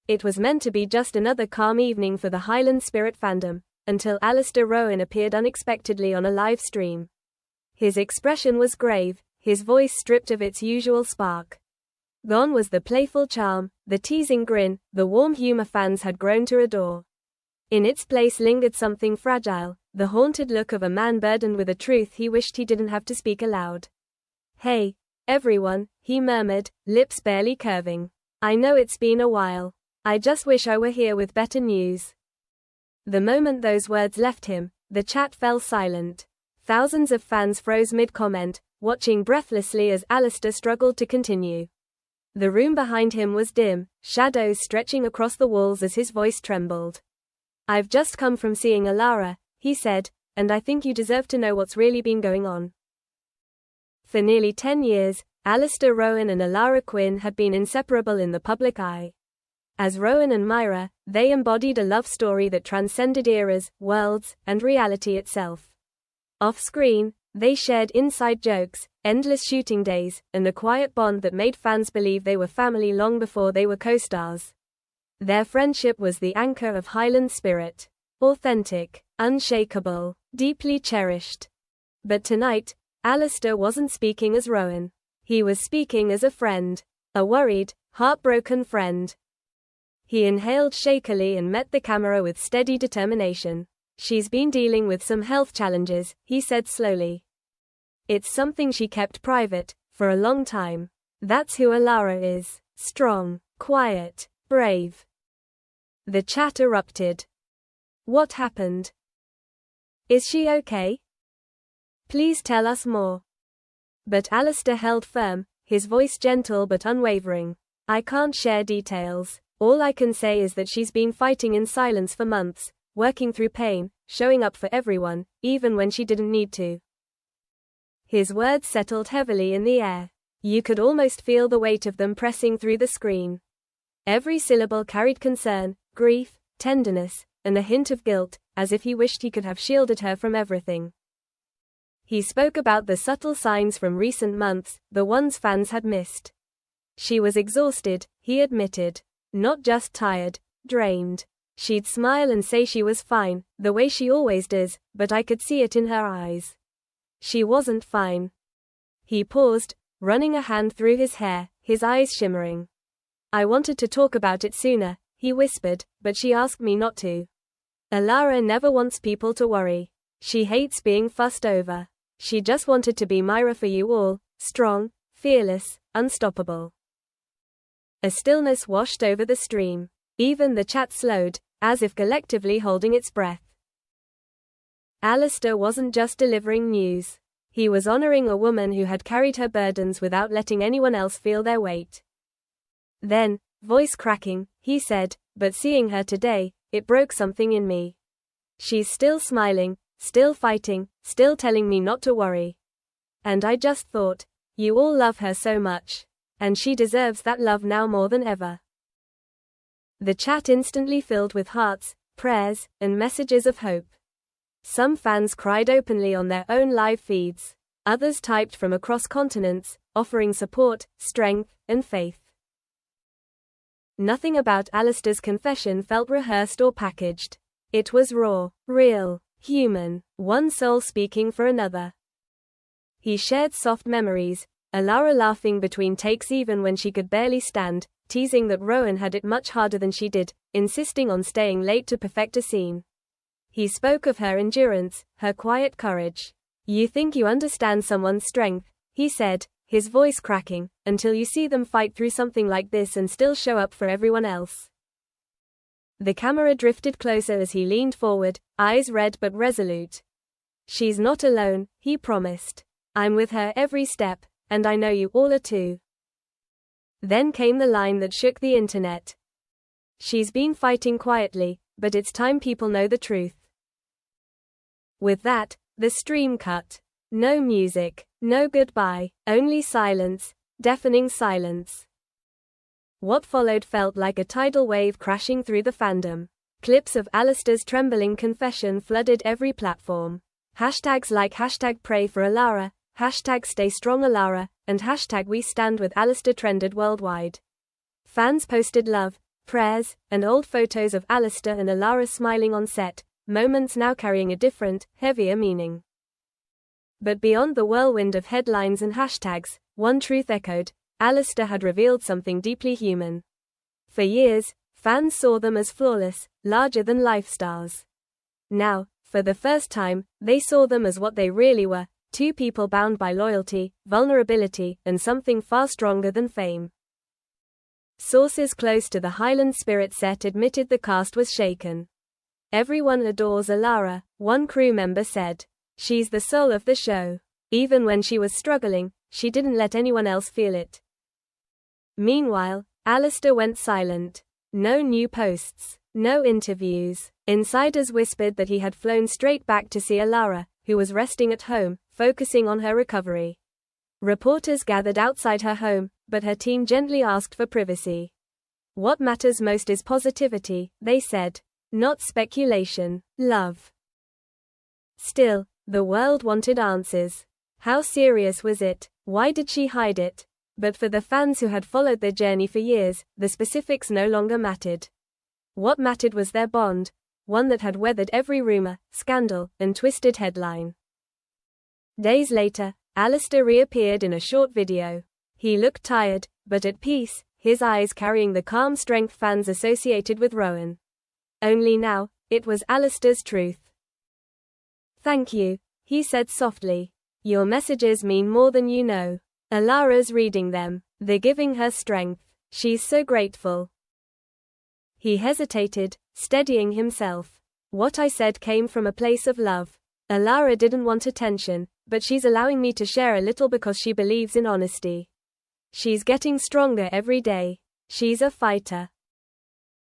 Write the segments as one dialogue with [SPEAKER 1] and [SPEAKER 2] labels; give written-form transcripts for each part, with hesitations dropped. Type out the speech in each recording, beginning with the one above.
[SPEAKER 1] It was meant to be just another calm evening for the Highland Spirit fandom, until Alistair Rowan appeared unexpectedly on a live stream. His expression was grave, his voice stripped of its usual spark. Gone was the playful charm, the teasing grin, the warm humor fans had grown to adore. In its place lingered something fragile, the haunted look of a man burdened with a truth he wished he didn't have to speak aloud. "Hey, everyone," he murmured, lips barely curving. "I know it's been a while. I just wish I were here with better news." The moment those words left him, the chat fell silent. Thousands of fans froze mid-comment, watching breathlessly as Alistair struggled to continue. The room behind him was dim, shadows stretching across the walls as his voice trembled. "I've just come from seeing Alara," he said, "and I think you deserve to know what's really been going on." For nearly 10 years, Alistair Rowan and Alara Quinn had been inseparable in the public eye. As Rowan and Myra, they embodied a love story that transcended eras, worlds, and reality itself. Off-screen, they shared inside jokes, endless shooting days, and a quiet bond that made fans believe they were family long before they were co-stars. Their friendship was the anchor of Highland Spirit. Authentic, unshakable, deeply cherished. But tonight, Alistair wasn't speaking as Rowan. He was speaking as a friend. A worried, heartbroken friend. He inhaled shakily and met the camera with steady determination. "She's been dealing with some health challenges," he said slowly. "It's something she kept private, for a long time. That's who Alara is. Strong, quiet, brave." The chat erupted. "What happened? Is she okay? Please tell us more." But Alistair held firm, his voice gentle but unwavering. "I can't share details. All I can say is that she's been fighting in silence for months, working through pain, showing up for everyone, even when she didn't need to." His words settled heavily in the air. You could almost feel the weight of them pressing through the screen. Every syllable carried concern, grief, tenderness, and a hint of guilt, as if he wished he could have shielded her from everything. He spoke about the subtle signs from recent months, the ones fans had missed. She was exhausted, he admitted. Not just tired, drained. She'd smile and say she was fine, the way she always does, but I could see it in her eyes. She wasn't fine. He paused, running a hand through his hair, his eyes shimmering. "I wanted to talk about it sooner," he whispered, "but she asked me not to. Alara never wants people to worry. She hates being fussed over. She just wanted to be Myra for you all, strong, fearless, unstoppable." A stillness washed over the stream. Even the chat slowed, as if collectively holding its breath. Alistair wasn't just delivering news. He was honoring a woman who had carried her burdens without letting anyone else feel their weight. Then, voice cracking, he said, "But seeing her today, it broke something in me. She's still smiling, still fighting, still telling me not to worry. And I just thought, you all love her so much. And she deserves that love now more than ever." The chat instantly filled with hearts, prayers, and messages of hope. Some fans cried openly on their own live feeds. Others typed from across continents, offering support, strength, and faith. Nothing about Alistair's confession felt rehearsed or packaged. It was raw, real, human, one soul speaking for another. He shared soft memories, Alara laughing between takes even when she could barely stand, teasing that Rowan had it much harder than she did, insisting on staying late to perfect a scene. He spoke of her endurance, her quiet courage. "You think you understand someone's strength," he said, his voice cracking, "until you see them fight through something like this and still show up for everyone else." The camera drifted closer as he leaned forward, eyes red but resolute. "She's not alone," he promised. "I'm with her every step, and I know you all are too." Then came the line that shook the internet. "She's been fighting quietly, but it's time people know the truth." With that, the stream cut. No music, no goodbye, only silence, deafening silence. What followed felt like a tidal wave crashing through the fandom. Clips of Alistair's trembling confession flooded every platform. Hashtags like #PrayForAlara, #StayStrongAlara, and #WeStandWithAlistair trended worldwide. Fans posted love, prayers, and old photos of Alistair and Alara smiling on set, moments now carrying a different, heavier meaning. But beyond the whirlwind of headlines and hashtags, one truth echoed: Alistair had revealed something deeply human. For years, fans saw them as flawless, larger-than-life stars. Now, for the first time, they saw them as what they really were: two people bound by loyalty, vulnerability, and something far stronger than fame. Sources close to the Highland Spirit set admitted the cast was shaken. "Everyone adores Alara," one crew member said. "She's the soul of the show. Even when she was struggling, she didn't let anyone else feel it." Meanwhile, Alistair went silent. No new posts, no interviews. Insiders whispered that he had flown straight back to see Alara, who was resting at home, focusing on her recovery. Reporters gathered outside her home, but her team gently asked for privacy. "What matters most is positivity," they said. "Not speculation, love." Still, the world wanted answers. How serious was it? Why did she hide it? But for the fans who had followed their journey for years, the specifics no longer mattered. What mattered was their bond, one that had weathered every rumor, scandal, and twisted headline. Days later, Alistair reappeared in a short video. He looked tired, but at peace, his eyes carrying the calm strength fans associated with Rowan. Only now, it was Alistair's truth. "Thank you," he said softly. "Your messages mean more than you know. Alara's reading them. They're giving her strength. She's so grateful." He hesitated, steadying himself. "What I said came from a place of love. Alara didn't want attention, but she's allowing me to share a little because she believes in honesty. She's getting stronger every day. She's a fighter."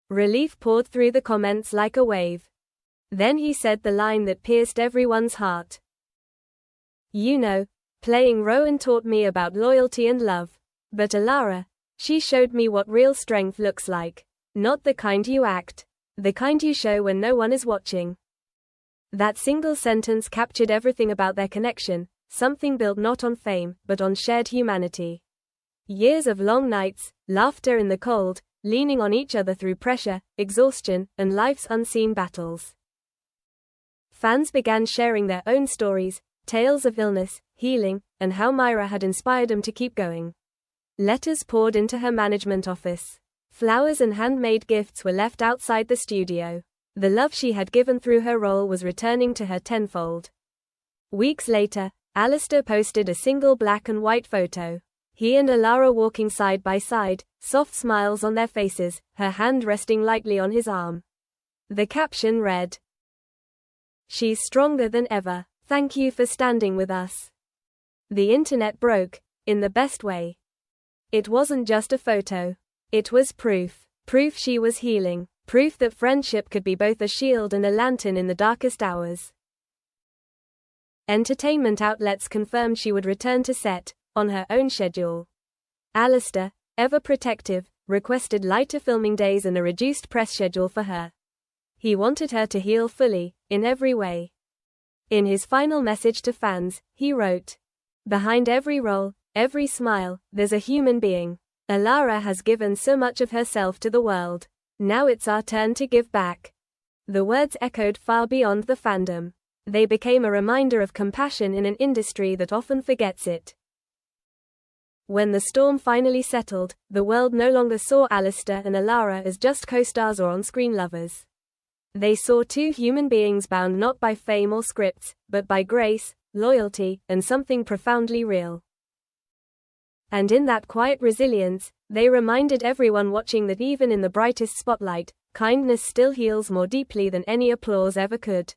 [SPEAKER 1] Relief poured through the comments like a wave. Then he said the line that pierced everyone's heart. "You know, playing Rowan taught me about loyalty and love. But Alara, she showed me what real strength looks like. Not the kind you act. The kind you show when no one is watching." That single sentence captured everything about their connection, something built not on fame, but on shared humanity. Years of long nights, laughter in the cold, leaning on each other through pressure, exhaustion, and life's unseen battles. Fans began sharing their own stories, tales of illness, healing, and how Myra had inspired them to keep going. Letters poured into her management office. Flowers and handmade gifts were left outside the studio. The love she had given through her role was returning to her tenfold. Weeks later, Alistair posted a single black and white photo. He and Alara walking side by side, soft smiles on their faces, her hand resting lightly on his arm. The caption read, "She's stronger than ever. Thank you for standing with us." The internet broke, in the best way. It wasn't just a photo. It was proof. Proof she was healing. Proof that friendship could be both a shield and a lantern in the darkest hours. Entertainment outlets confirmed she would return to set, on her own schedule. Alistair, ever protective, requested lighter filming days and a reduced press schedule for her. He wanted her to heal fully, in every way. In his final message to fans, he wrote, "Behind every role, every smile, there's a human being. Alara has given so much of herself to the world. Now it's our turn to give back." The words echoed far beyond the fandom. They became a reminder of compassion in an industry that often forgets it. When the storm finally settled, the world no longer saw Alistair and Alara as just co-stars or on-screen lovers. They saw two human beings bound not by fame or scripts, but by grace, loyalty, and something profoundly real. And in that quiet resilience, they reminded everyone watching that even in the brightest spotlight, kindness still heals more deeply than any applause ever could.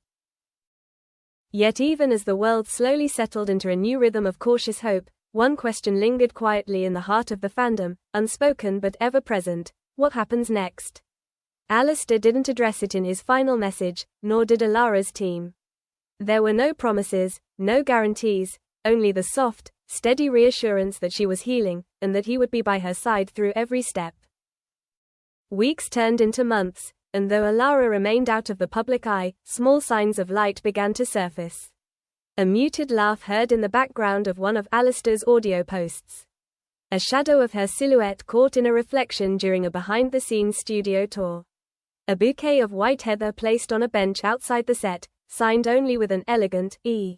[SPEAKER 1] Yet even as the world slowly settled into a new rhythm of cautious hope, one question lingered quietly in the heart of the fandom, unspoken but ever present: what happens next? Alistair didn't address it in his final message, nor did Alara's team. There were no promises, no guarantees, only the soft, steady reassurance that she was healing, and that he would be by her side through every step. Weeks turned into months, and though Alara remained out of the public eye, small signs of light began to surface. A muted laugh heard in the background of one of Alistair's audio posts. a shadow of her silhouette caught in a reflection during a behind-the-scenes studio tour. A bouquet of white heather placed on a bench outside the set, signed only with an elegant E.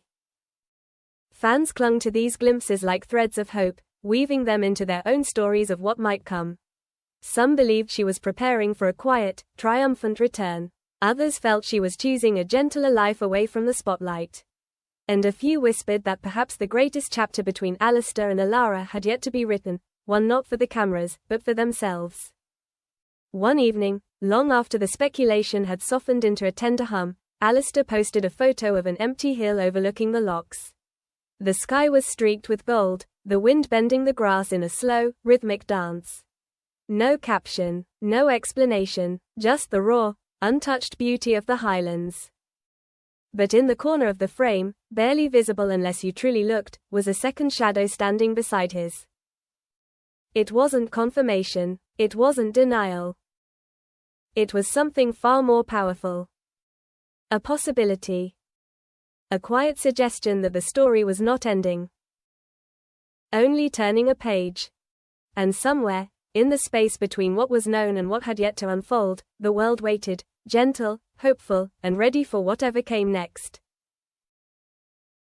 [SPEAKER 1] Fans clung to these glimpses like threads of hope, weaving them into their own stories of what might come. Some believed she was preparing for a quiet, triumphant return. Others felt she was choosing a gentler life away from the spotlight. And a few whispered that perhaps the greatest chapter between Alistair and Alara had yet to be written, one not for the cameras, but for themselves. One evening, long after the speculation had softened into a tender hum, Alistair posted a photo of an empty hill overlooking the locks. The sky was streaked with gold, the wind bending the grass in a slow, rhythmic dance. No caption, no explanation, just the raw, untouched beauty of the Highlands. But in the corner of the frame, barely visible unless you truly looked, was a second shadow standing beside his. It wasn't confirmation, it wasn't denial. It was something far more powerful. A possibility. A quiet suggestion that the story was not ending. Only turning a page. And somewhere, in the space between what was known and what had yet to unfold, the world waited, gentle, hopeful, and ready for whatever came next.